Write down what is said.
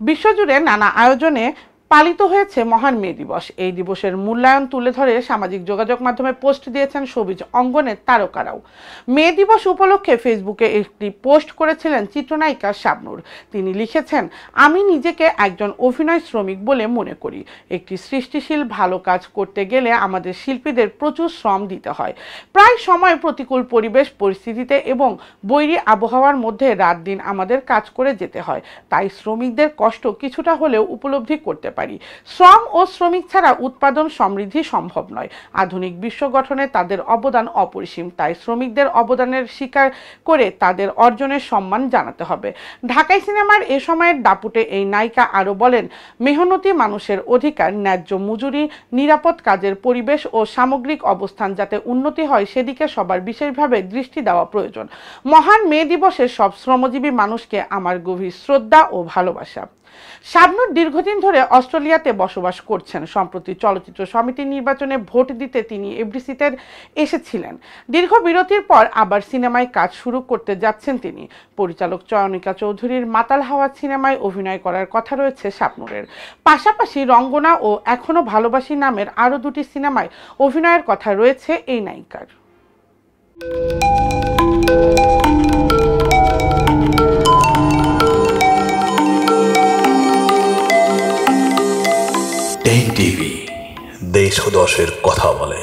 বিশ্বজুড়ে নানা আয়োজনে পালিত হয়েছে মহান মে দিবস। এই দিবসের মূল্যায়ন তুলে ধরে সামাজিক যোগাযোগ মাধ্যমে পোস্ট দিয়েছেন শোবিজ অঙ্গনের তারকারাও। মে দিবস উপলক্ষে ফেসবুকে একটি পোস্ট করেছিলেন চিত্রনায়িকা শাবনূর। তিনি লিখেছেন, আমি নিজেকে একজন অভিনয় শ্রমিক বলে মনে করি। একটি সৃষ্টিশীল ভালো কাজ করতে গেলে আমাদের শিল্পীদের প্রচুর শ্রম দিতে হয়। প্রায় সময় প্রতিকূল পরিবেশ পরিস্থিতিতে এবং বৈরী আবহাওয়ার মধ্যে রাত দিন আমাদের কাজ করে যেতে হয়। তাই শ্রমিকদের কষ্ট কিছুটা হলেও উপলব্ধি করতে পারি। শ্রম ও শ্রমিক ছাড়া উৎপাদন সমৃদ্ধি সম্ভব নয়। আধুনিক বিশ্ব গঠনে তাদের অবদান অপরিসীম। তাই শ্রমিকদের অবদানের স্বীকার করে তাদের অর্জনের সম্মান জানাতে হবে। ঢাকাই সিনেমার এ সময়ের দাপুটে এই নায়িকা আরও বলেন, মেহনতি মানুষের অধিকার, ন্যায্য মজুরি, নিরাপদ কাজের পরিবেশ ও সামগ্রিক অবস্থান যাতে উন্নতি হয় সেদিকে সবার বিশেষভাবে দৃষ্টি দেওয়া প্রয়োজন। মহান মে দিবসে সব শ্রমজীবী মানুষকে আমার গভীর শ্রদ্ধা ও ভালোবাসা। শাবনূর দীর্ঘদিন ধরে অস্ট্রেলিয়াতে বসবাস করছেন। সম্প্রতি চলচ্চিত্র সমিতির নির্বাচনে ভোট দিতে তিনি এফডিসিতে এসেছিলেন। দীর্ঘ বিরতির পর আবার সিনেমায় কাজ শুরু করতে যাচ্ছেন তিনি। পরিচালক চয়নিকা চৌধুরীর মাতাল হাওয়া সিনেমায় অভিনয় করার কথা রয়েছে শাবনূরের। পাশাপাশি রঙ্গনা ও এখনো ভালোবাসি নামের আরও দুটি সিনেমায় অভিনয়ের কথা রয়েছে এই নায়িকার। টেক টিভি, দেশ ও দশের কথা বলে।